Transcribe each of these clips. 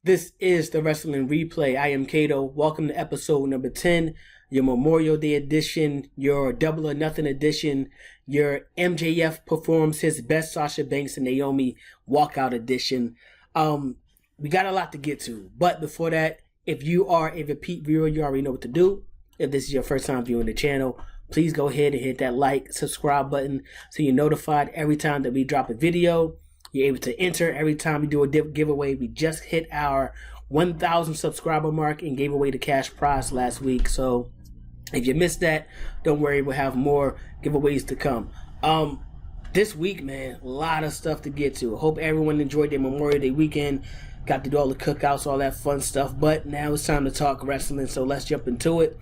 This is the Wrestling Replay. I am Cato. Welcome to episode number 10, your Memorial Day edition, your Double or Nothing edition, your MJF performs his best Sasha Banks and Naomi walkout edition. We got a lot to get to, but before that, if you are a repeat viewer, you already know what to do. If this is your first time viewing the channel, please go ahead and hit that like, subscribe button so you're notified every time that we drop a video. You're able to enter every time we do a giveaway. We just hit our 1,000 subscriber mark and gave away the cash prize last week. So if you missed that, don't worry. We'll have more giveaways to come. This week, man, a lot of stuff to get to. I hope everyone enjoyed their Memorial Day weekend. Got to do all the cookouts, all that fun stuff. But now it's time to talk wrestling. So let's jump into it.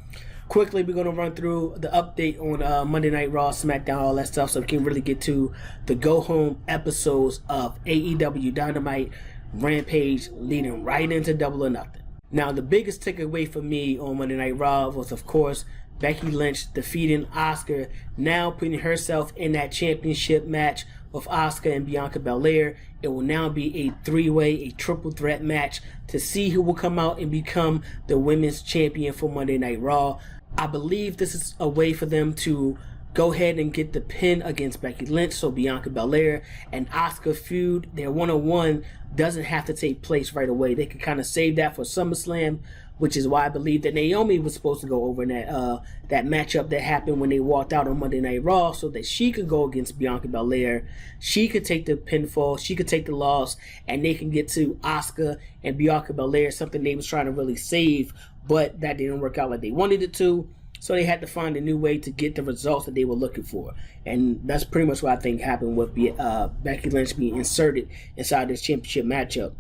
Quickly, we're going to run through the update on Monday Night Raw, SmackDown, all that stuff, so we can really get to the go-home episodes of AEW Dynamite, Rampage, leading right into Double or Nothing. Now, the biggest takeaway for me on Monday Night Raw was, of course, Becky Lynch defeating Asuka, now putting herself in that championship match with Asuka and Bianca Belair. It will now be a three-way, a triple threat match to see who will come out and become the women's champion for Monday Night Raw. I believe this is a way for them to go ahead and get the pin against Becky Lynch, so Bianca Belair and Asuka feud, their one-on-one doesn't have to take place right away. They can kind of save that for SummerSlam, which is why I believe that Naomi was supposed to go over in that matchup that happened when they walked out on Monday Night Raw, so that she could go against Bianca Belair. She could take the pinfall, she could take the loss, and they can get to Asuka and Bianca Belair, something they was trying to really save, but that didn't work out like they wanted it to. So they had to find a new way to get the results that they were looking for. And that's pretty much what I think happened with Becky Lynch being inserted inside this championship matchup.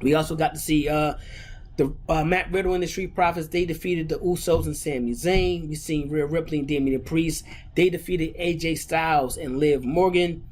We also got to see Matt Riddle and the Street Profits. They defeated the Usos and Sami Zayn. We seen Rhea Ripley and Damian Priest. They defeated AJ Styles and Liv Morgan.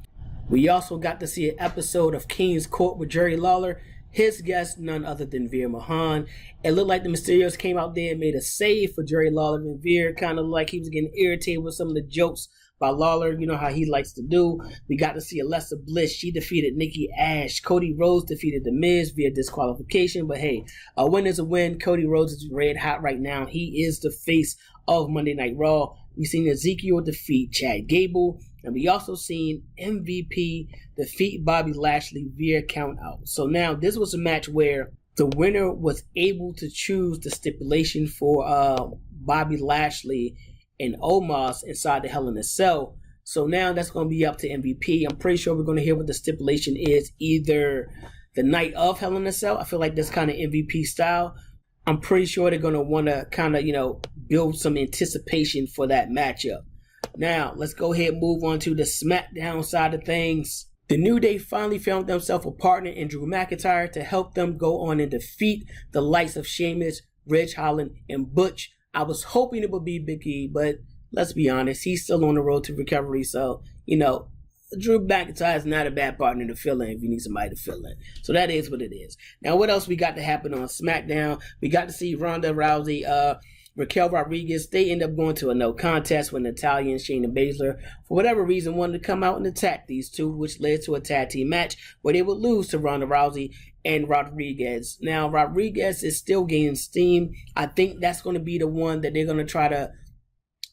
We also got to see an episode of King's Court with Jerry Lawler. His guest, none other than Veer Mahan. It looked like the Mysterios came out there and made a save for Jerry Lawler, and Veer kind of like he was getting irritated with some of the jokes by Lawler. You know how he likes to do. We got to see Alexa Bliss. She defeated Nikki Ash. Cody Rhodes defeated The Miz via disqualification. But hey, a win is a win. Cody Rhodes is red hot right now. He is the face of Monday Night Raw. We've seen Ezekiel defeat Chad Gable. And we also seen MVP defeat Bobby Lashley via count out. So now this was a match where the winner was able to choose the stipulation for Bobby Lashley and Omos inside the Hell in a Cell. So now that's going to be up to MVP. I'm pretty sure we're going to hear what the stipulation is, either the night of Hell in a Cell. I feel like that's kind of MVP style. I'm pretty sure they're going to want to kind of, build some anticipation for that matchup. Now, let's go ahead and move on to the SmackDown side of things. The New Day finally found themselves a partner in Drew McIntyre to help them go on and defeat the likes of Sheamus, Ridge Holland, and Butch. I was hoping it would be Big E, but let's be honest, he's still on the road to recovery. So, Drew McIntyre is not a bad partner to fill in if you need somebody to fill in. So that is what it is. Now, what else we got to happen on SmackDown? We got to see Ronda Rousey, Raquel Rodriguez. They end up going to a no contest with Natalya and Shayna Baszler. For whatever reason, wanted to come out and attack these two, which led to a tag team match where they would lose to Ronda Rousey and Rodriguez. Now, Rodriguez is still gaining steam. I think that's going to be the one that they're going to try to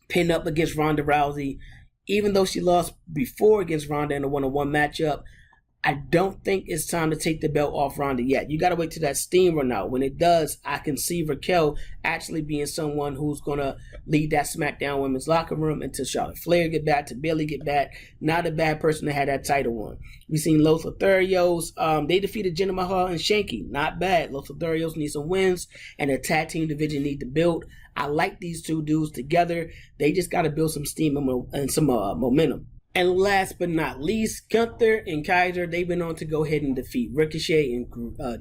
pin up against Ronda Rousey. Even though she lost before against Ronda in a one-on-one matchup, I don't think it's time to take the belt off Ronda yet. You got to wait till that steam run out. When it does, I can see Raquel actually being someone who's going to lead that SmackDown women's locker room until Charlotte Flair get back, to Bayley get back. Not a bad person to have that title one. We've seen Los Lotharios. They defeated Jinder Mahal and Shanky. Not bad. Los Lotharios need some wins, and the tag team division need to build. I like these two dudes together. They just got to build some steam and some momentum. And last but not least, Gunther and Kaiser, they've been on to go ahead and defeat Ricochet and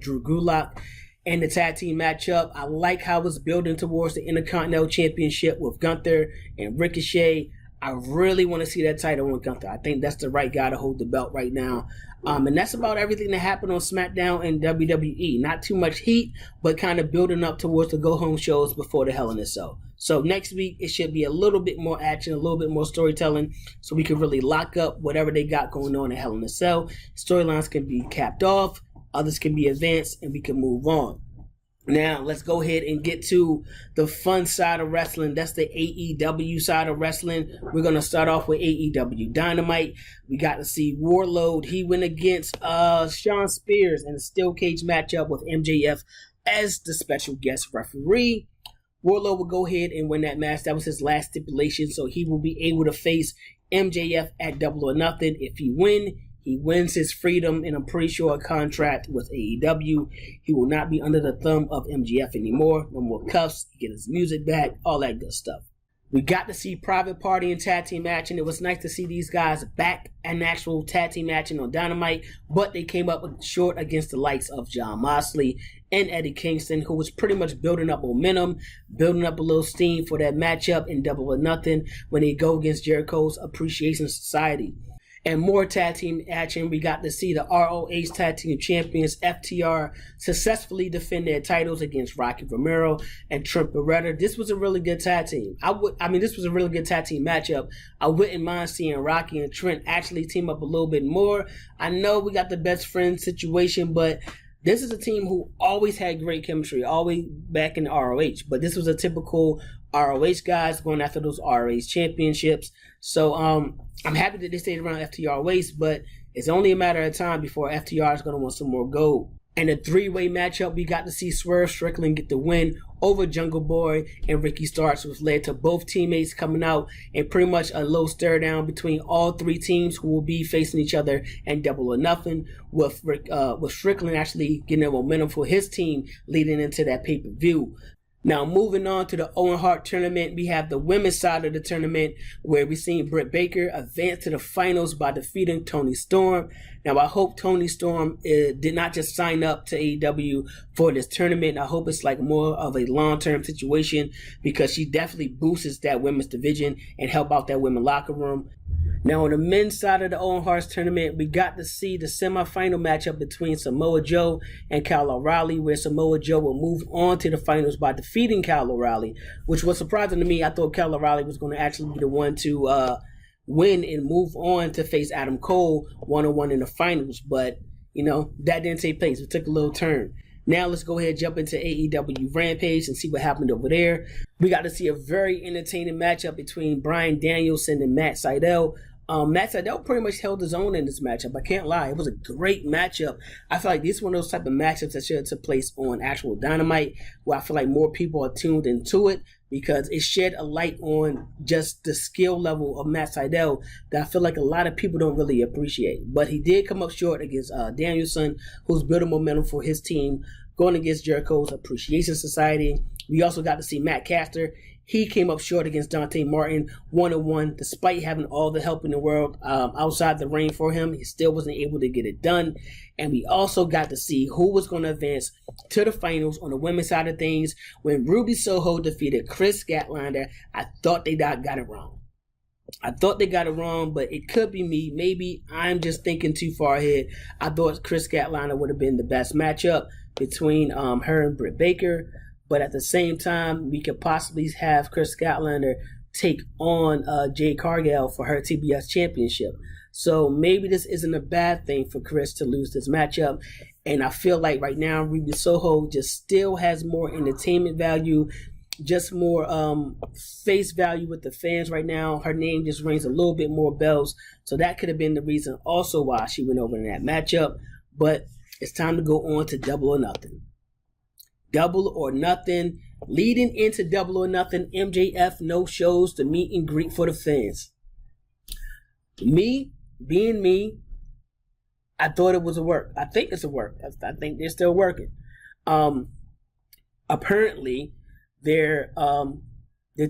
Drew Gulak in the tag team matchup. I like how it's building towards the Intercontinental Championship with Gunther and Ricochet. I really want to see that title on Gunther. I think that's the right guy to hold the belt right now. And that's about everything that happened on SmackDown and WWE. Not too much heat, but kind of building up towards the go-home shows before the Hell in a Cell. So next week, it should be a little bit more action, a little bit more storytelling, so we can really lock up whatever they got going on at Hell in a Cell. Storylines can be capped off, others can be advanced, and we can move on. Now, let's go ahead and get to the fun side of wrestling. That's the AEW side of wrestling. We're going to start off with AEW Dynamite. We got to see Warlord. He went against Shawn Spears in a steel cage matchup with MJF as the special guest referee. Warlord will go ahead and win that match. That was his last stipulation, so he will be able to face MJF at Double or Nothing. If he wins his freedom, and I'm pretty sure a contract with AEW. He will not be under the thumb of MJF anymore. No more cuffs, get his music back, all that good stuff. We got to see Private Party and tag team matching. It was nice to see these guys back in actual tag team matching on Dynamite, but they came up short against the likes of Jon Moxley and Eddie Kingston, who was pretty much building up momentum, building up a little steam for that matchup in Double or Nothing when they go against Jericho's Appreciation Society. And more tag team action. We got to see the ROH Tag Team Champions FTR successfully defend their titles against Rocky Romero and Trent Beretta. This was a really good tag team. This was a really good tag team matchup. I wouldn't mind seeing Rocky and Trent actually team up a little bit more. I know we got the best friend situation, but this is a team who always had great chemistry, always back in the ROH. But this was a typical ROH guys going after those ROH championships. So I'm happy that they stayed around FTR waist, but it's only a matter of time before FTR is going to want some more gold. In a three-way matchup, we got to see Swerve Strickland get the win over Jungle Boy and Ricky Starks, which led to both teammates coming out and pretty much a low stare down between all three teams who will be facing each other in Double or Nothing, with Strickland actually getting the momentum for his team leading into that pay-per-view. Now, moving on to the Owen Hart tournament, we have the women's side of the tournament where we've seen Britt Baker advance to the finals by defeating Toni Storm. Now, I hope Toni Storm did not just sign up to AEW for this tournament. I hope it's like more of a long-term situation because she definitely boosts that women's division and help out that women's locker room. Now, on the men's side of the Owen Hart's tournament, we got to see the semifinal matchup between Samoa Joe and Kyle O'Reilly, where Samoa Joe will move on to the finals by defeating Kyle O'Reilly, which was surprising to me. I thought Kyle O'Reilly was going to actually be the one to win and move on to face Adam Cole one-on-one in the finals, but, that didn't take place. It took a little turn. Now let's go ahead and jump into AEW Rampage and see what happened over there. We got to see a very entertaining matchup between Bryan Danielson and Matt Sydal. Matt Sydal pretty much held his own in this matchup. I can't lie. It was a great matchup. I feel like this is one of those type of matchups that should have took place on actual Dynamite, where I feel like more people are tuned into it because it shed a light on just the skill level of Matt Sydal that I feel like a lot of people don't really appreciate. But he did come up short against Danielson, who's building momentum for his team, going against Jericho's Appreciation Society. We also got to see Matt Caster. He came up short against Dante Martin one-on-one, despite having all the help in the world outside the ring for him. He still wasn't able to get it done. And we also got to see who was going to advance to the finals on the women's side of things. When Ruby Soho defeated Chris Statlander, I thought they got it wrong. But it could be me. Maybe I'm just thinking too far ahead. I thought Chris Statlander would have been the best matchup between her and Britt Baker. But at the same time, we could possibly have Chris Statlander take on Jade Cargill for her TBS championship. So maybe this isn't a bad thing for Chris to lose this matchup. And I feel like right now, Ruby Soho just still has more entertainment value, just more face value with the fans right now. Her name just rings a little bit more bells. So that could have been the reason also why she went over in that matchup. But it's time to go on to Double or Nothing. Double or Nothing. Leading into Double or Nothing, MJF no shows the meet and greet for the fans. Me, being me, I thought it was a work. I think it's a work. I think they're still working. Apparently, their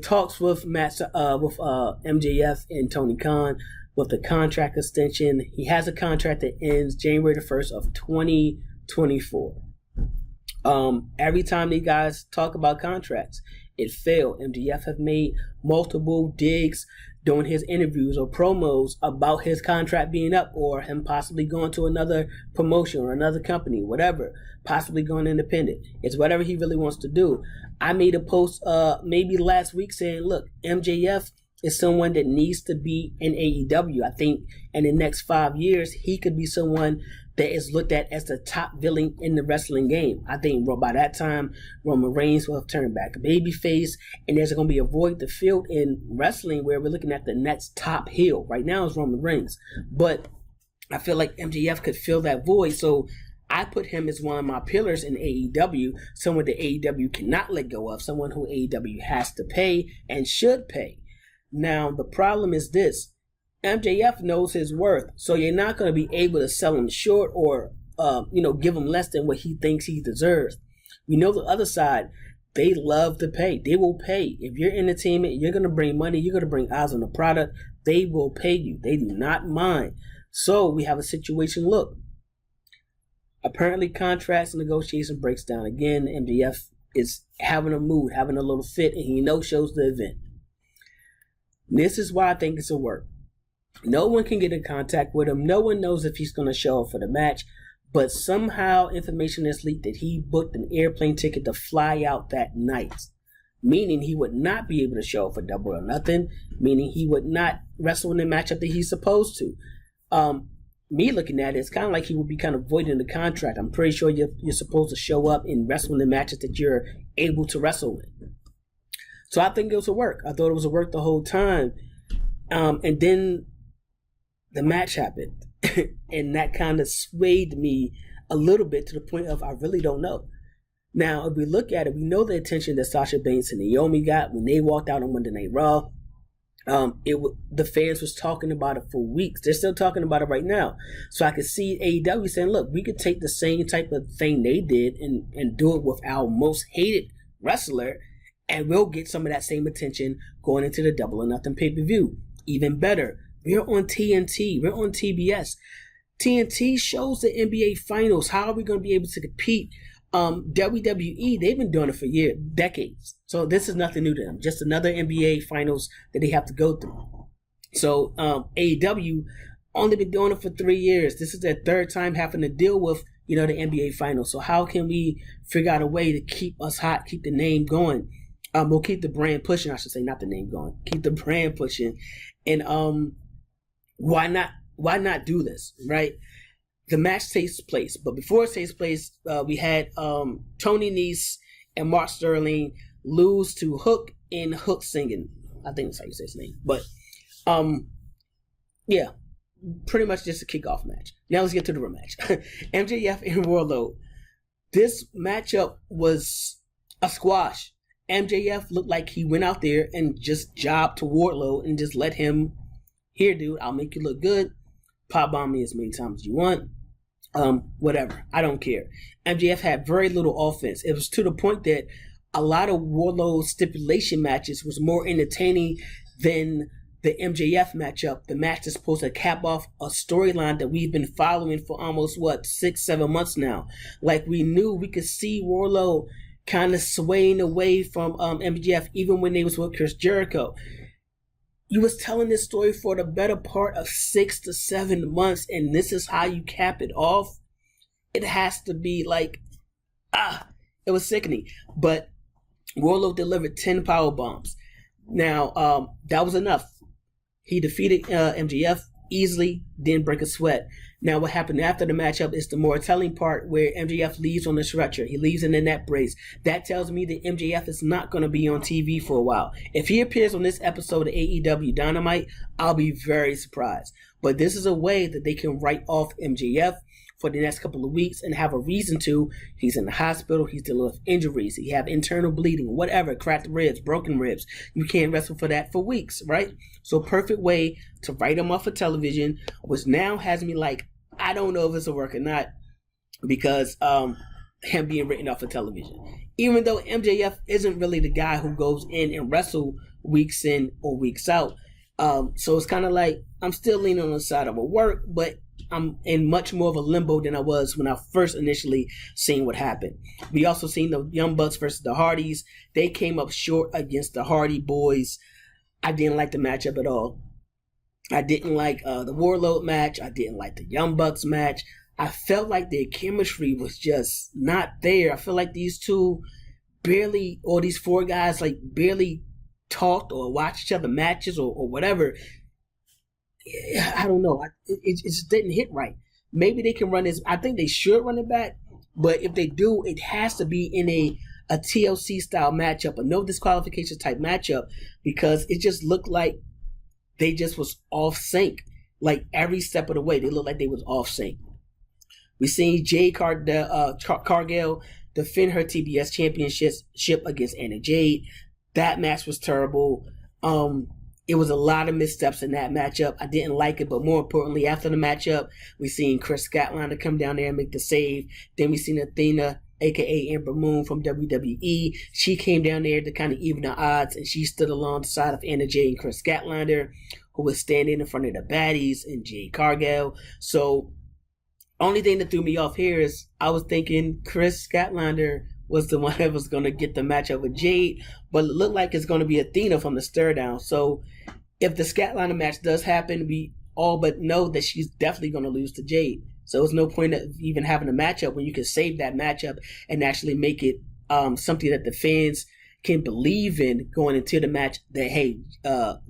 talks with MJF and Tony Khan with the contract extension. He has a contract that ends January the 1st of 2024. Every time these guys talk about contracts, it failed. MJF have made multiple digs doing his interviews or promos about his contract being up or him possibly going to another promotion or another company, whatever, possibly going independent. It's whatever he really wants to do. I made a post maybe last week saying, look, MJF is someone that needs to be in AEW. I think in the next 5 years, he could be someone that is looked at as the top villain in the wrestling game. I think by that time, Roman Reigns will have turned back babyface, and there's going to be a void to fill in wrestling where we're looking at the next top heel. Right now is Roman Reigns, but I feel like MJF could fill that void, so I put him as one of my pillars in AEW, someone that AEW cannot let go of, someone who AEW has to pay and should pay. Now, the problem is this. MJF knows his worth, so you're not going to be able to sell him short or, give him less than what he thinks he deserves. We know the other side, they love to pay. They will pay. If you're entertainment, you're going to bring money, you're going to bring eyes on the product, they will pay you. They do not mind. So we have a situation, look, apparently contracts and negotiation breaks down again. MJF is having a mood, having a little fit, and he no-shows the event. This is why I think this will work. No one can get in contact with him. No one knows if he's going to show up for the match. But somehow information is leaked that he booked an airplane ticket to fly out that night. Meaning he would not be able to show up for Double or Nothing. Meaning he would not wrestle in the matchup that he's supposed to. Me looking at it, it's kind of like he would be kind of voiding the contract. I'm pretty sure you're supposed to show up and wrestle in the matches that you're able to wrestle in. So I think it was a work. I thought it was a work the whole time. And then the match happened, and that kind of swayed me a little bit to the point of I really don't know. Now, if we look at it, we know the attention that Sasha Banks and Naomi got when they walked out on Monday Night Raw. The fans was talking about it for weeks. They're still talking about it right now. So I could see AEW saying, look, we could take the same type of thing they did and do it with our most hated wrestler, and we'll get some of that same attention going into the Double or Nothing pay-per-view. Even better, we're on TNT. We're on TBS. TNT shows the NBA Finals. How are we going to be able to compete? WWE, they've been doing it for decades. So this is nothing new to them. Just another NBA Finals that they have to go through. So AEW only been doing it for 3 years. This is their third time having to deal with, the NBA Finals. So how can we figure out a way to keep us hot, keep the name going? We'll keep the brand pushing, I should say, not the name going. Keep the brand pushing. And why not do this, right? The match takes place, but before it takes place, we had Tony Nese and Mark Sterling lose to Hook and Hook singing. I think that's how you say his name. But yeah, pretty much just a kickoff match. Now let's get to the rematch. MJF and Wardlow. This matchup was a squash. MJF looked like he went out there and just jobbed to Wardlow and just let him, here, dude, I'll make you look good. Pop bomb me as many times as you want. Whatever. I don't care. MJF had very little offense. It was to the point that a lot of Wardlow's stipulation matches was more entertaining than the MJF matchup. The match is supposed to cap off a storyline that we've been following for almost, 6-7 months now. Like, we knew we could see Wardlow kind of swaying away from MJF even when they was with Chris Jericho. You was telling this story for the better part of 6 to 7 months, and this is how you cap it off. It has to be like, it was sickening. But Wardlow delivered 10 power bombs. Now, that was enough. He defeated MJF easily, didn't break a sweat. Now, what happened after the matchup is the more telling part where MJF leaves on the stretcher. He leaves in the net brace. That tells me that MJF is not going to be on TV for a while. If he appears on this episode of AEW Dynamite, I'll be very surprised. But this is a way that they can write off MJF for the next couple of weeks and have a reason to. He's in the hospital. He's dealing with injuries. He have internal bleeding, whatever, cracked ribs, broken ribs. You can't wrestle for that for weeks, right? So perfect way to write him off for television, which now has me like, I don't know if it's a work or not because him being written off for television. Even though MJF isn't really the guy who goes in and wrestle weeks in or weeks out. So it's kind of like I'm still leaning on the side of a work, but I'm in much more of a limbo than I was when I first initially seen what happened. We also seen the Young Bucks versus the Hardys. They came up short against the Hardy Boys. I didn't like the matchup at all. I didn't like the Warlord match. I didn't like the Young Bucks match. I felt like their chemistry was just not there. I feel like these two barely, or these four guys, like barely talked or watched each other matches or whatever. I don't know. It just didn't hit right. Maybe they can run this. I think they should run it back. But if they do, it has to be in a TLC style matchup, a no disqualification type matchup, because it just looked like they just was off sync. Like every step of the way, they looked like they was off sync. We seen Jade Cargill defend her TBS championship against Anna Jade. That match was terrible. It was a lot of missteps in that matchup. I didn't like it, but more importantly, after the matchup, we seen Chris Statlander come down there and make the save. Then we seen Athena, aka Ember Moon from WWE. She came down there to kind of even the odds, and she stood alongside of Anna Jay and Chris Statlander, who was standing in front of the baddies and Jade Cargill. So, only thing that threw me off here is I was thinking Chris Statlander was the one that was going to get the matchup with Jade, but it looked like it's going to be Athena from the stare down. So if the Statlander match does happen, we all but know that she's definitely going to lose to Jade. So there's no point of even having a matchup when you can save that matchup and actually make it something that the fans can believe in going into the match, that, hey,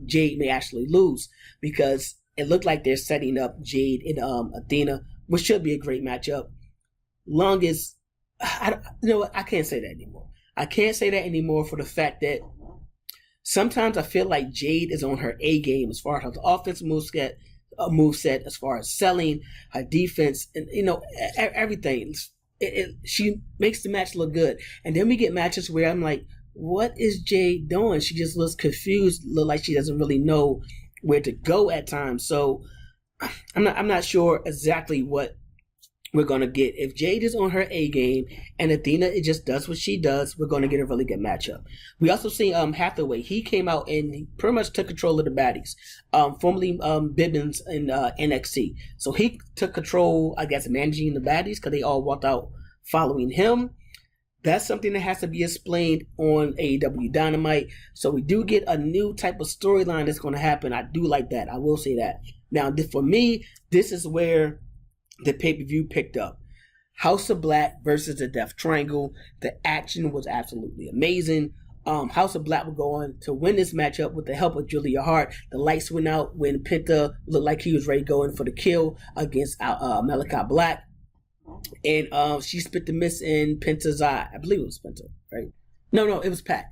Jade may actually lose, because it looked like they're setting up Jade and Athena, which should be a great matchup. Longest, you know what? I can't say that anymore. I can't say that anymore for the fact that sometimes I feel like Jade is on her A game as far as her offensive moveset, as far as selling, her defense, and everything. She makes the match look good, and then we get matches where I'm like, what is Jade doing? She just looks confused, look like she doesn't really know where to go at times. So I'm not sure exactly what we're going to get. If Jade is on her A game and Athena, it just does what she does, we're going to get a really good matchup. We also see Hathaway. He came out and he pretty much took control of the baddies, formerly Bibbins in NXT. So he took control, I guess, managing the baddies, because they all walked out following him. That's something that has to be explained on AEW Dynamite. So we do get a new type of storyline that's going to happen. I do like that. I will say that. Now, for me, this is where the pay-per-view picked up. House of Black versus the Death Triangle. The action was absolutely amazing. House of Black were going to win this matchup with the help of Julia Hart. The lights went out when Penta looked like he was ready to go in for the kill against Malachi Black. And she spit the mist in Penta's eye. I believe it was Penta, right? No, it was Pac.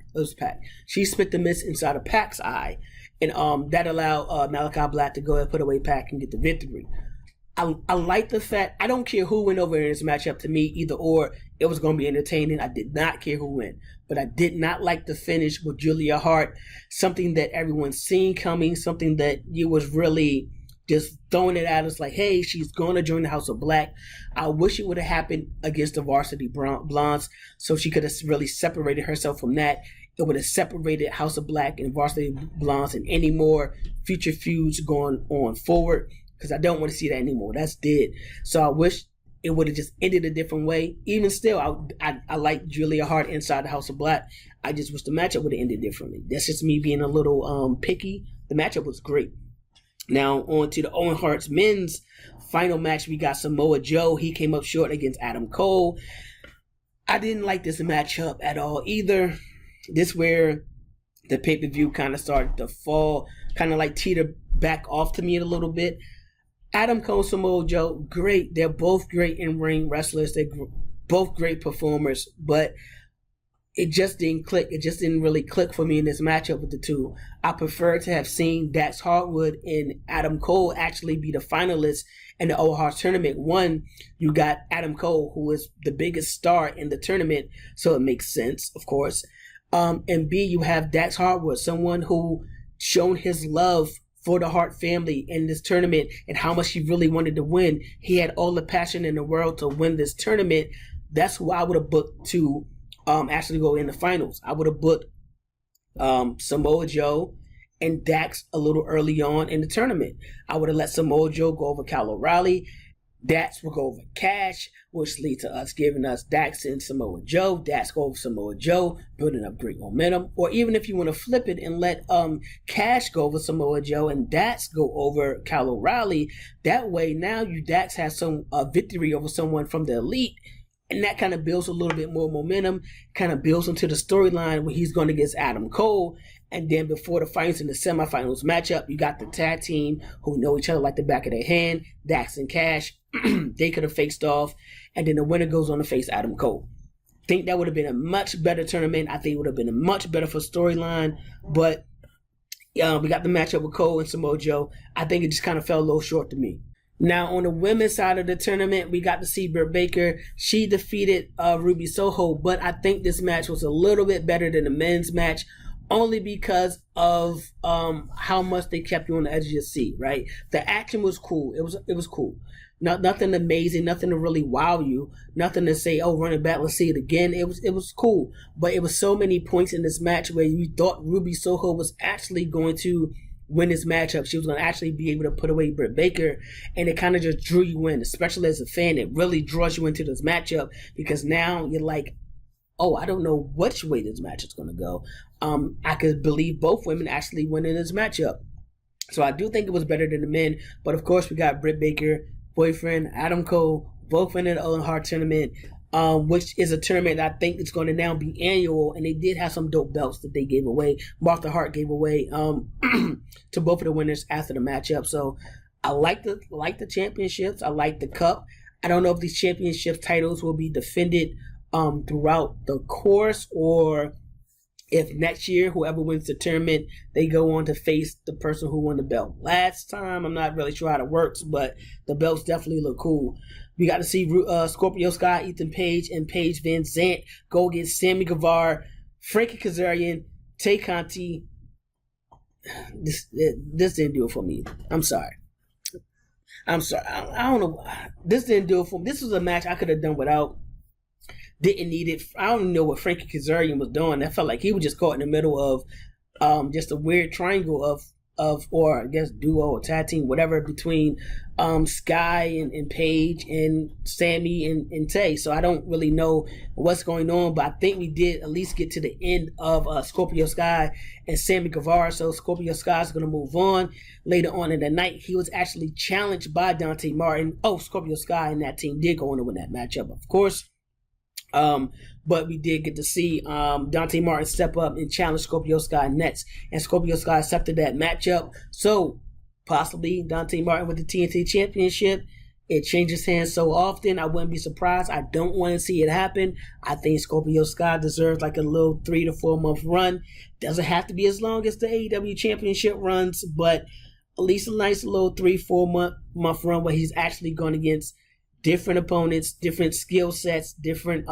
She spit the mist inside of Pac's eye. And that allowed Malachi Black to go ahead and put away Pac and get the victory. I like the fact, I don't care who went over in this matchup. To me, either or, it was going to be entertaining. I did not care who went. But I did not like the finish with Julia Hart. Something that everyone's seen coming. Something that you was really just throwing it at us like, hey, she's going to join the House of Black. I wish it would have happened against the Varsity Blondes, so she could have really separated herself from that. It would have separated House of Black and Varsity Blondes and any more future feuds going on forward, because I don't want to see that anymore. That's dead. So I wish it would have just ended a different way. Even still, I like Julia Hart inside the House of Black. I just wish the matchup would have ended differently. That's just me being a little picky. The matchup was great. Now, on to the Owen Hart's men's final match. We got Samoa Joe. He came up short against Adam Cole. I didn't like this matchup at all either. This where the pay-per-view kind of started to fall, kind of like teeter back off to me a little bit. Adam Cole, Samoa Joe, great. They're both great in-ring wrestlers. They're both great performers, but it just didn't click. It just didn't really click for me in this matchup with the two. I prefer to have seen Dax Harwood and Adam Cole actually be the finalists in the Owen Hart tournament. One, you got Adam Cole, who is the biggest star in the tournament, so it makes sense, of course. And B, you have Dax Harwood, someone who shown his love for the Hart family in this tournament and how much he really wanted to win. He had all the passion in the world to win this tournament. That's who I would have booked to actually go in the finals. I would have booked Samoa Joe and Dax a little early on in the tournament. I would have let Samoa Joe go over Kyle O'Reilly. Dax will go over Cash, which leads to us giving us Dax and Samoa Joe. Dax go over Samoa Joe, building up great momentum. Or even if you want to flip it and let Cash go over Samoa Joe and Dax go over Kyle O'Reilly, that way now Dax has some victory over someone from the Elite. And that kind of builds a little bit more momentum, kind of builds into the storyline where he's going against Adam Cole. And then before the finals and the semifinals matchup, you got the tag team who know each other like the back of their hand, Dax and Cash. They could have faced off. And then the winner goes on to face Adam Cole. I think that would have been a much better tournament. I think it would have been a much better for storyline. But we got the matchup with Cole and Samoa Joe. I think it just kind of fell a little short to me. Now, on the women's side of the tournament, we got to see Britt Baker. She defeated Ruby Soho, but I think this match was a little bit better than the men's match, only because of how much they kept you on the edge of your seat, right? The action was cool. It was cool. Nothing amazing, nothing to really wow you, nothing to say, oh, run it back, let's see it again. It was cool, but it was so many points in this match where you thought Ruby Soho was actually going to win this matchup. She was going to actually be able to put away Britt Baker, and it kind of just drew you in, especially as a fan. It really draws you into this matchup because now you're like, oh, I don't know which way this match is going to go. I could believe both women actually winning this matchup. So I do think it was better than the men, but of course we got Britt Baker, boyfriend, Adam Cole, both winning the Owen Hart tournament, which is a tournament that I think is going to now be annual, and they did have some dope belts that they gave away. Martha Hart gave away to both of the winners after the matchup. So I like the championships. I like the cup. I don't know if these championship titles will be defended throughout the course, or if next year whoever wins the tournament, they go on to face the person who won the belt last time. I'm not really sure how it works, but the belts definitely look cool. We got to see Scorpio Sky, Ethan Page, and Paige Van Zandt go against Sammy Guevara, Frankie Kazarian, Tay Conti. This didn't do it for me. I'm sorry. I don't know. This didn't do it for me. This was a match I could have done without. Didn't need it. I don't know what Frankie Kazarian was doing. I felt like he was just caught in the middle of just a weird triangle of or I guess duo or tag team, whatever, between Sky and Paige and Sammy and Tay. So I don't really know what's going on, but I think we did at least get to the end of Scorpio Sky and Sammy Guevara. So Scorpio Sky is going to move on. Later on in the night, he was actually challenged by Dante Martin. Scorpio Sky and that team did go on to win that matchup, of course. But we did get to see Dante Martin step up and challenge Scorpio Sky next, and Scorpio Sky accepted that matchup. So possibly Dante Martin with the TNT Championship. It changes hands so often, I wouldn't be surprised. I don't want to see it happen. I think Scorpio Sky deserves like a little 3 to 4 month run. Doesn't have to be as long as the AEW Championship runs, but at least a nice little 3-4 month run where he's actually going against different opponents, different skill sets, different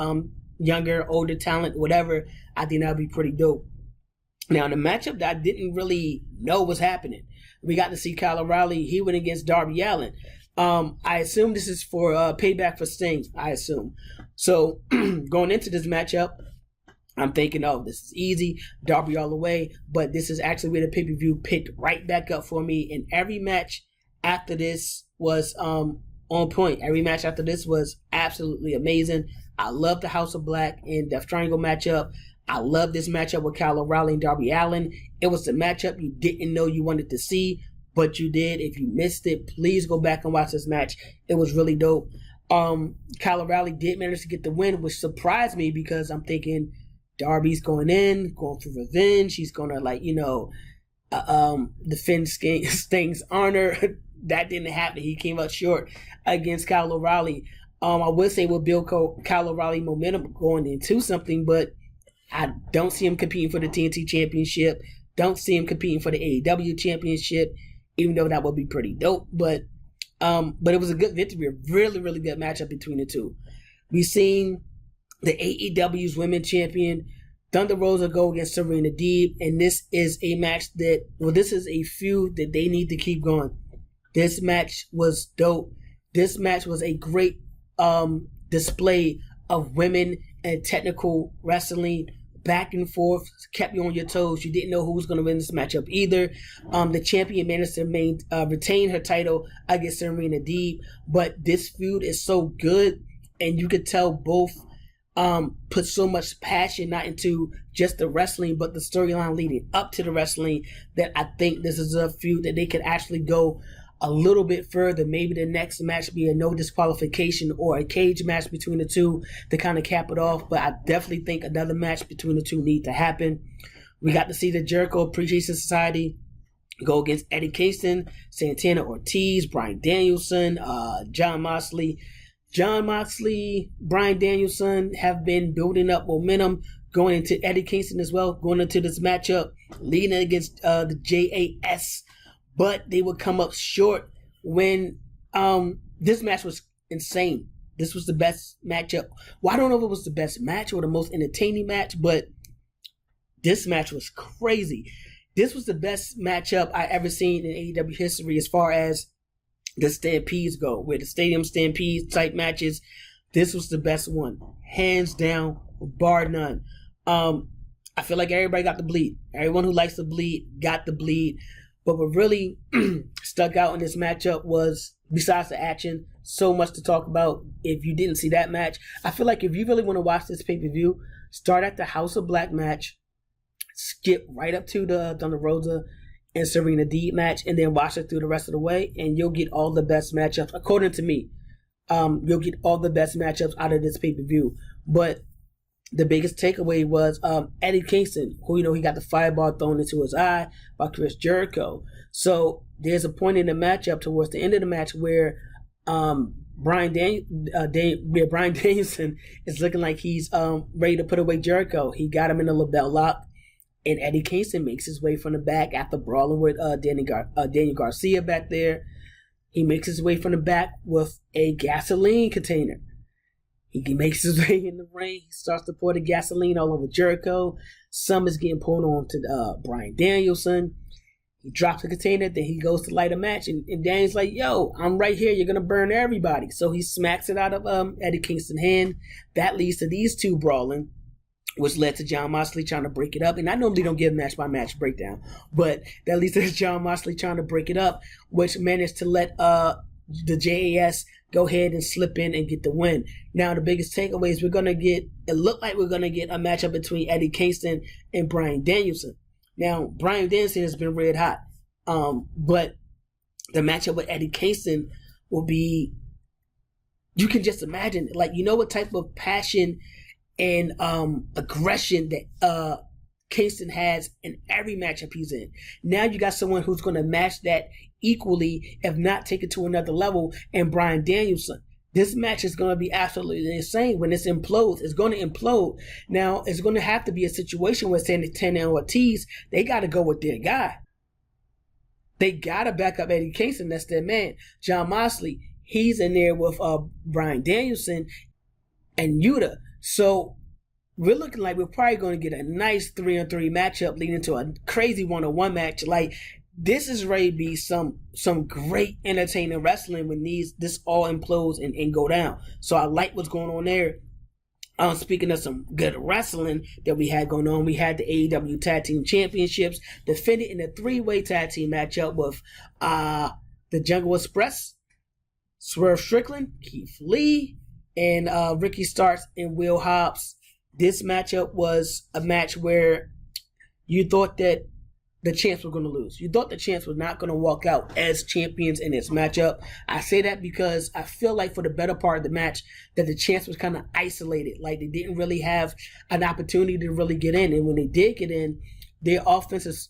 younger, older talent, whatever. I think that would be pretty dope. Now, in the matchup that I didn't really know was happening, we got to see Kyle O'Reilly. He went against Darby Allin. I assume this is for payback for Sting, I assume. So, going into this matchup, I'm thinking, oh, this is easy, Darby all the way. But this is actually where the pay-per-view picked right back up for me. And every match after this was on point. Every match after this was absolutely amazing. I love the House of Black and Death Triangle matchup. I love this matchup with Kyle O'Reilly and Darby Allin. It was the matchup you didn't know you wanted to see, but you did. If you missed it, please go back and watch this match. It was really dope. Kyle O'Reilly did manage to get the win, which surprised me because I'm thinking Darby's going for revenge. He's going to, defend Sting's honor. That didn't happen. He came up short against Kyle O'Reilly. I would say we'll build Kyle O'Reilly momentum going into something, but I don't see him competing for the TNT Championship. Don't see him competing for the AEW Championship, even though that would be pretty dope. But it was a good victory, a really, really good matchup between the two. We've seen the AEW's Women's Champion Thunder Rosa go against Serena Deeb, and this is a match this is a feud that they need to keep going. This match was dope. This match was a great display of women and technical wrestling, back and forth, kept you on your toes. You didn't know who was going to win this matchup either. The champion managed to retain her title against Serena Deeb, but this feud is so good, and you could tell both put so much passion not into just the wrestling, but the storyline leading up to the wrestling, that I think this is a feud that they could actually go a little bit further. Maybe the next match be a no disqualification or a cage match between the two to kind of cap it off. But I definitely think another match between the two need to happen. We got to see the Jericho Appreciation Society go against Eddie Kingston, Santana Ortiz, Bryan Danielson, Jon Moxley. Jon Moxley, Bryan Danielson have been building up momentum going into Eddie Kingston as well, going into this matchup, leading against the JAS. But they would come up short when this match was insane. This was the best matchup. Well, I don't know if it was the best match or the most entertaining match, but this match was crazy. This was the best matchup I ever seen in AEW history as far as the Stampedes go. With the Stadium Stampede type matches, this was the best one. Hands down, bar none. I feel like everybody got the bleed. Everyone who likes to bleed got the bleed. But what really stuck out in this matchup was, besides the action, so much to talk about. If you didn't see that match, I feel like if you really want to watch this pay-per-view, start at the House of Black match, skip right up to the Thunder Rosa and Serena Deeb match, and then watch it through the rest of the way, and you'll get all the best matchups, according to me. You'll get all the best matchups out of this pay-per-view. But the biggest takeaway was Eddie Kingston, who, he got the fireball thrown into his eye by Chris Jericho. So there's a point in the matchup towards the end of the match where Bryan Danielson is looking like he's ready to put away Jericho. He got him in a label lock, and Eddie Kingston makes his way from the back after brawling with Daniel Garcia back there. He makes his way from the back with a gasoline container. He makes his way in the ring. He starts to pour the gasoline all over Jericho. Some is getting poured on to Bryan Danielson. He drops the container, then he goes to light a match. And Daniel's like, yo, I'm right here. You're going to burn everybody. So he smacks it out of Eddie Kingston's hand. That leads to these two brawling, which led to Jon Moxley trying to break it up. And I normally don't give match-by-match breakdown, but that leads to Jon Moxley trying to break it up, which managed to let the JAS go ahead and slip in and get the win. Now, the biggest takeaway is it looked like we're going to get a matchup between Eddie Kingston and Bryan Danielson. Now, Bryan Danielson has been red hot, but the matchup with Eddie Kingston will be, you can just imagine, what type of passion and aggression that Kingston has in every matchup he's in. Now you got someone who's going to match that equally, if not take it to another level, and Bryan Danielson. This match is going to be absolutely insane. When this implodes, it's going to implode. Now, it's going to have to be a situation where Santana and Ortiz, they got to go with their guy. They got to back up Eddie Kingston. That's their man. Jon Moxley, he's in there with Bryan Danielson and Yuta. So we're looking like we're probably going to get a nice 3-on-3 matchup leading to a crazy 1-on-1 match. This is ready to be some great entertaining wrestling when this all implodes and go down. So I like what's going on there. Speaking of some good wrestling that we had going on, we had the AEW Tag Team Championships defended in a 3-way tag team matchup with the Jungle Express, Swerve Strickland, Keith Lee, and Ricky Starks and Will Hobbs. This matchup was a match where you thought that the Champs were going to lose. You thought the Champs were not going to walk out as champions in this matchup. I say that because I feel like for the better part of the match that the Champs was kind of isolated. Like they didn't really have an opportunity to really get in. And when they did get in, their offensive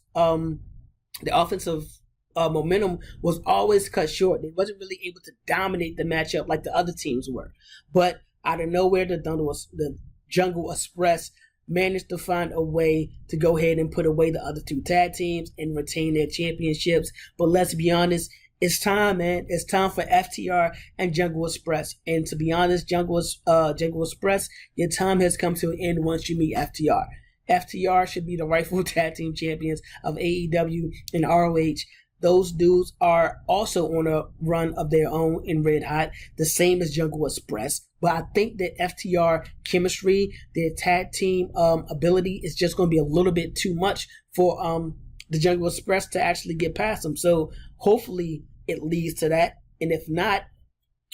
momentum was always cut short. They wasn't really able to dominate the matchup like the other teams were. But out of nowhere, the Jungle Express managed to find a way to go ahead and put away the other two tag teams and retain their championships. But let's be honest, it's time, man. It's time for FTR and Jungle Express. And to be honest, Jungle Express, your time has come to an end once you meet FTR. FTR should be the rightful tag team champions of AEW and ROH. Those dudes are also on a run of their own in Red Hot, the same as Jungle Express. But I think that FTR chemistry, their tag team ability is just going to be a little bit too much for the Jungle Express to actually get past them. So hopefully it leads to that. And if not,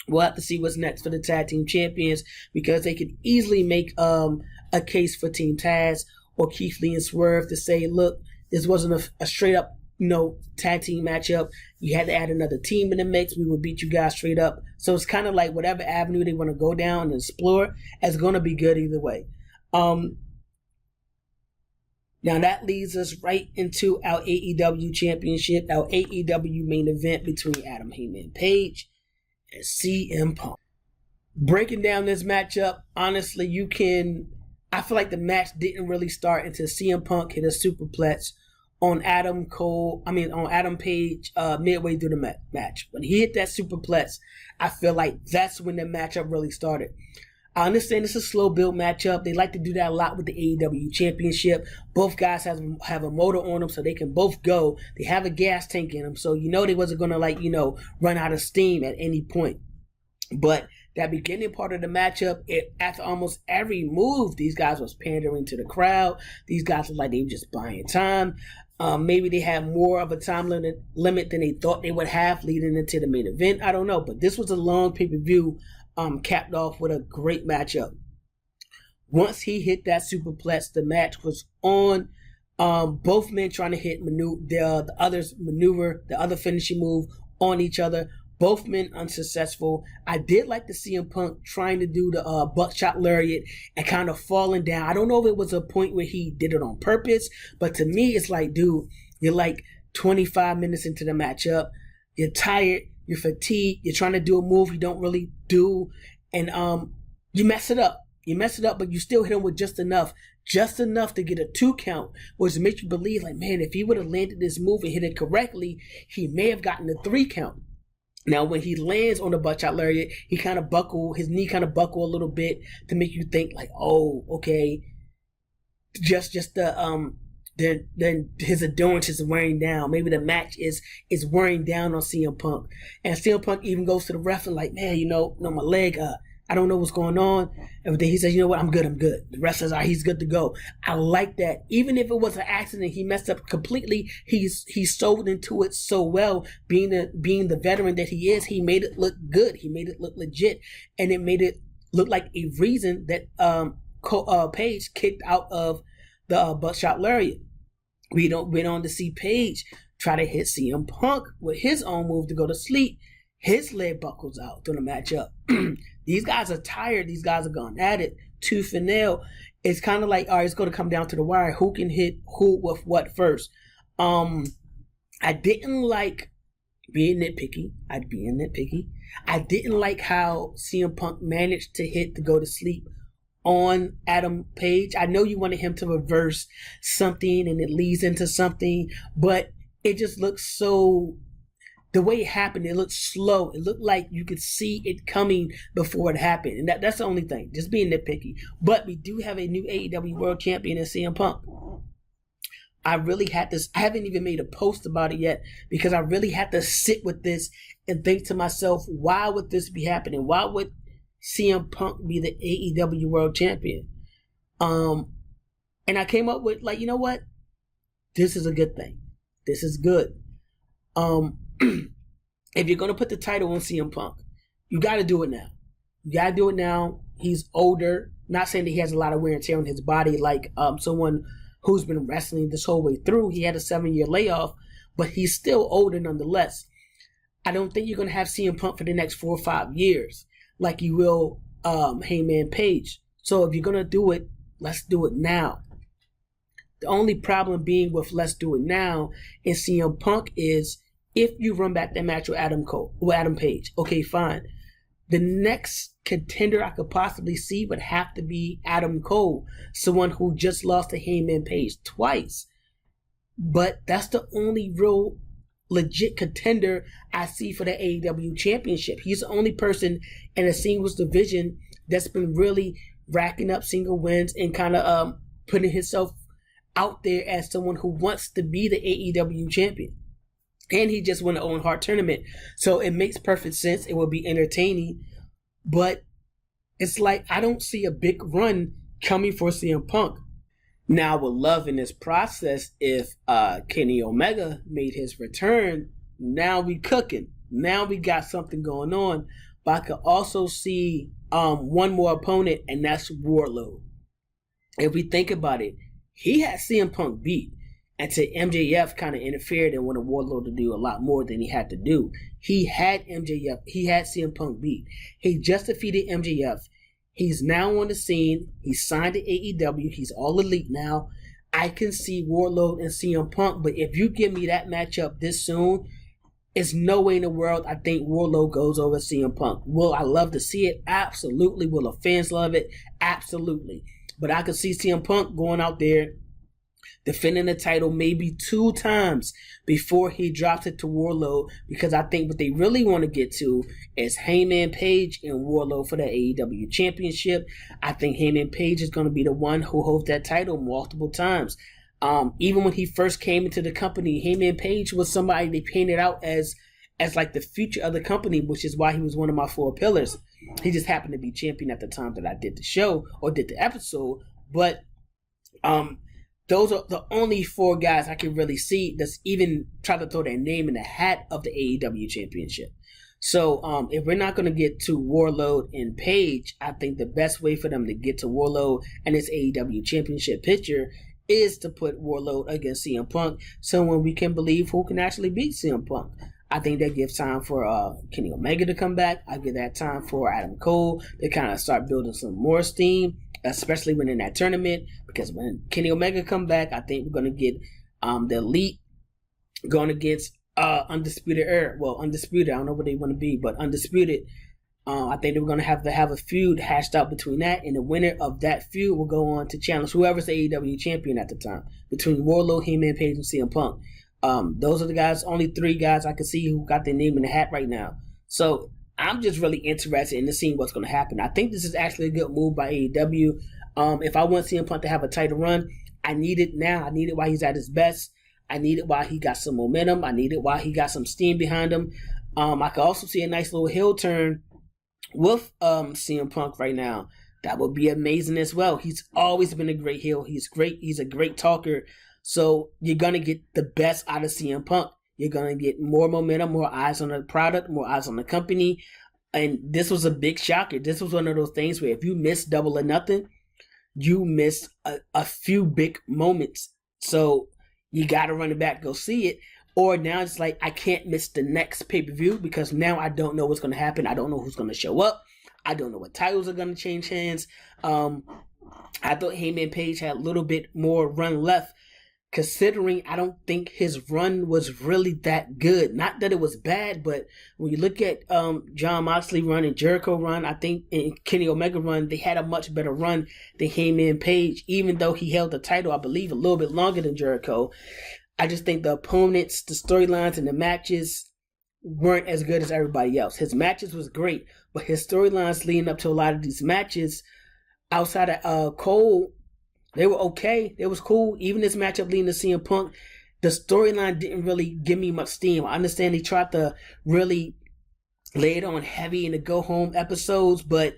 we'll have to see what's next for the tag team champions, because they could easily make a case for Team Taz or Keith Lee and Swerve to say, look, this wasn't a straight up, tag team matchup. You had to add another team in the mix. We will beat you guys straight up. So it's kind of like whatever avenue they want to go down and explore, it's going to be good either way. Now that leads us right into our AEW championship, our AEW main event between Adam Hangman Page and CM Punk. Breaking down this matchup, honestly, I feel like the match didn't really start until CM Punk hit a superplex on Adam Page midway through the match. When he hit that superplex, I feel like that's when the matchup really started. I understand it's a slow build matchup. They like to do that a lot with the AEW championship. Both guys have a motor on them, so they can both go. They have a gas tank in them, so they wasn't gonna run out of steam at any point. But that beginning part of the matchup, after almost every move, these guys was pandering to the crowd. These guys were like they were just buying time. Maybe they had more of a time limit than they thought they would have leading into the main event. I don't know, but this was a long pay-per-view, capped off with a great matchup. Once he hit that superplex, the match was on. Both men trying to hit the other finishing move on each other. Both men unsuccessful. I did like to see CM Punk trying to do the buckshot lariat and kind of falling down. I don't know if it was a point where he did it on purpose, but to me, it's like, dude, you're like 25 minutes into the matchup. You're tired. You're fatigued. You're trying to do a move you don't really do, and you mess it up. But you still hit him with just enough to get a 2 count, which makes you believe, like, man, if he would have landed this move and hit it correctly, he may have gotten a 3 count. Now, when he lands on the buckshot lariat, his knee kind of buckle a little bit to make you think like, oh, okay, then his endurance is wearing down. Maybe the match is wearing down on CM Punk. And CM Punk even goes to the ref and like, man, my leg, I don't know what's going on. And then he says, you know what, I'm good. The ref says, all right, he's good to go. I like that. Even if it was an accident, he messed up completely. He's sold into it so well. Being the veteran that he is, he made it look good. He made it look legit. And it made it look like a reason that Page kicked out of the buckshot lariat. We went on to see Page try to hit CM Punk with his own move to go to sleep. His leg buckles out during the matchup. These guys are tired. These guys are going at it tooth and nail. It's kind of like, all right, it's going to come down to the wire. Who can hit who with what first? I didn't like being nitpicky. I didn't like how CM Punk managed to hit to go to sleep on Adam Page. I know you wanted him to reverse something and it leads into something, but it just looks so, the way it happened, it looked slow. It looked like you could see it coming before it happened. And that's the only thing, just being nitpicky. But we do have a new AEW World Champion in CM Punk. I haven't even made a post about it yet because I really had to sit with this and think to myself, why would this be happening? Why would CM Punk be the AEW World Champion? And I came up with, like, you know what? This is a good thing. This is good. If you're going to put the title on CM Punk, you got to do it now. He's older. Not saying that he has a lot of wear and tear on his body like someone who's been wrestling this whole way through. He had a 7-year layoff, but he's still older nonetheless. I don't think you're going to have CM Punk for the next 4 or 5 years like you will Hangman Page. So if you're going to do it, let's do it now. The only problem being with let's do it now in CM Punk is if you run back that match with Adam Page, okay, fine. The next contender I could possibly see would have to be Adam Cole, someone who just lost to Hangman Page twice. But that's the only real legit contender I see for the AEW Championship. He's the only person in a singles division that's been really racking up single wins and kind of putting himself out there as someone who wants to be the AEW champion. And he just won the Owen Hart tournament. So it makes perfect sense. It will be entertaining. But it's like I don't see a big run coming for CM Punk. Now I would love in this process if Kenny Omega made his return. Now we cooking. Now we got something going on. But I could also see one more opponent, and that's Wardlow. If we think about it, he had CM Punk beat. And to MJF kind of interfered and wanted Wardlow to do a lot more than he had to do. He had CM Punk beat. He just defeated MJF. He's now on the scene. He signed to AEW. He's all elite now. I can see Wardlow and CM Punk, but if you give me that matchup this soon, it's no way in the world I think Wardlow goes over CM Punk. Will I love to see it? Absolutely. Will the fans love it? Absolutely. But I could see CM Punk going out there, defending the title maybe 2 times before he drops it to Wardlow, because I think what they really want to get to is Heyman Page and Wardlow for the AEW Championship. I think Heyman Page is going to be the one who holds that title multiple times. Even when he first came into the company, Heyman Page was somebody they painted out as like the future of the company, which is why he was one of my 4 pillars. He just happened to be champion at the time that I did the show or did the episode, but those are the only 4 guys I can really see that's even try to throw their name in the hat of the AEW Championship. So if we're not going to get to Wardlow and Page, I think the best way for them to get to Wardlow and his AEW Championship picture is to put Wardlow against CM Punk, someone we can believe who can actually beat CM Punk. I think that gives time for Kenny Omega to come back. I give that time for Adam Cole to kind of start building some more steam, especially when in that tournament, because when Kenny Omega come back, I think we're going to get the Elite going against Undisputed Era. Well, Undisputed, I don't know what they want to be, but Undisputed. I think they're going to have a feud hashed out between that, and the winner of that feud will go on to challenge whoever's the AEW champion at the time, between Wardlow, Heyman Page, and CM Punk. Those are the guys, only 3 guys I can see who got their name in the hat right now. So I'm just really interested in seeing what's going to happen. I think this is actually a good move by AEW. If I want CM Punk to have a title run, I need it now. I need it while he's at his best. I need it while he got some momentum. I need it while he got some steam behind him. I could also see a nice little heel turn with CM Punk right now. That would be amazing as well. He's always been a great heel. He's great. He's a great talker. So you're going to get the best out of CM Punk. You're going to get more momentum, more eyes on the product, more eyes on the company. And this was a big shocker. This was one of those things where if you miss Double or Nothing, you missed a few big moments. So you got to run it back, go see it. Or now it's like, I can't miss the next pay-per-view because now I don't know what's going to happen. I don't know who's going to show up. I don't know what titles are going to change hands. I thought Heyman Page had a little bit more run left, considering I don't think his run was really that good. Not that it was bad, but when you look at Jon Moxley run and Jericho run, I think in Kenny Omega run, they had a much better run than Heyman Page, even though he held the title, I believe, a little bit longer than Jericho. I just think the opponents, the storylines, and the matches weren't as good as everybody else. His matches was great, but his storylines leading up to a lot of these matches outside of Cole, they were okay. It was cool. Even this matchup leading to CM Punk, the storyline didn't really give me much steam. I understand he tried to really lay it on heavy in the go-home episodes, but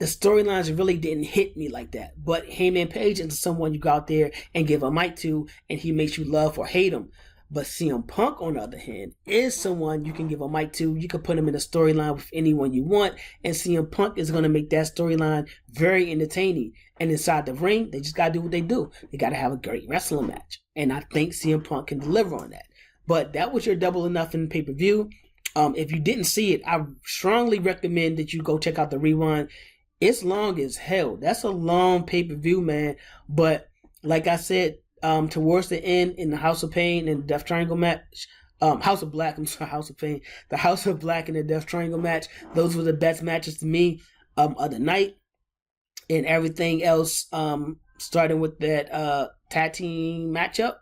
the storylines really didn't hit me like that. But Heyman Page is someone you go out there and give a mic to, and he makes you love or hate him. But CM Punk, on the other hand, is someone you can give a mic to. You can put him in a storyline with anyone you want, and CM Punk is going to make that storyline very entertaining. And inside the ring, they just got to do what they do. They got to have a great wrestling match. And I think CM Punk can deliver on that. But that was your Double or Nothing pay-per-view. If you didn't see it, I strongly recommend that you go check out the rewind. It's long as hell. That's a long pay-per-view, man. But like I said, towards the end in the House of Pain and the Death Triangle match, House of Black, I'm sorry, House of Pain, the House of Black and the Death Triangle match, those were the best matches to me of the night. And everything else, starting with that tag team matchup,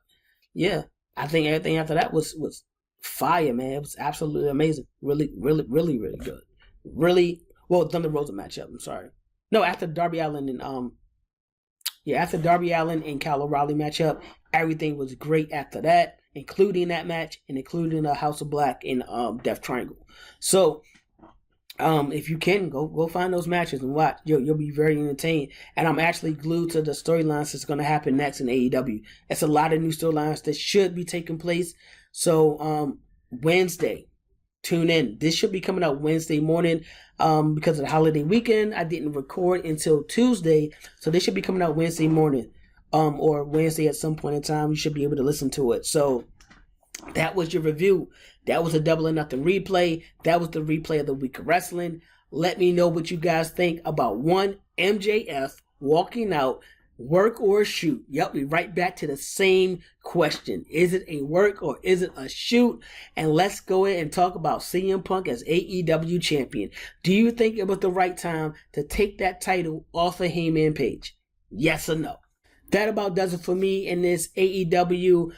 yeah, I think everything after that was fire, man. It was absolutely amazing. Really, really, really, really good. Really, well, Thunder Rosa matchup, I'm sorry. No, after Darby Allin and after Darby Allin and Kyle O'Reilly matchup, everything was great after that. including that match and including the House of Black and Death Triangle. So if you can go find those matches and watch, you'll be very entertained. And I'm actually glued to the storylines that's going to happen next in AEW. It's a lot of new storylines that should be taking place. So Wednesday, tune in. This should be coming out Wednesday morning. Because of the holiday weekend, I didn't record until Tuesday, so this should be coming out Wednesday morning, or Wednesday at some point in time. You should be able to listen to it. So that was your review. That was a Double or Nothing replay. That was the replay of the week of wrestling. Let me know what you guys think about one MJF walking out, work or shoot. Yep, we right back to the same question. Is it a work or is it a shoot? And let's go ahead and talk about CM Punk as AEW champion. Do you think it was the right time to take that title off of Heyman Page? Yes or no? That about does it for me in this AEW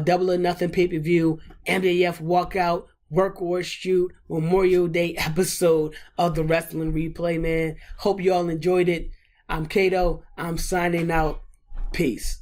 Double or Nothing pay-per-view MJF walkout, work or shoot Memorial Day episode of the Wrestling Replay, man. Hope you all enjoyed it. I'm Cato. I'm signing out. Peace.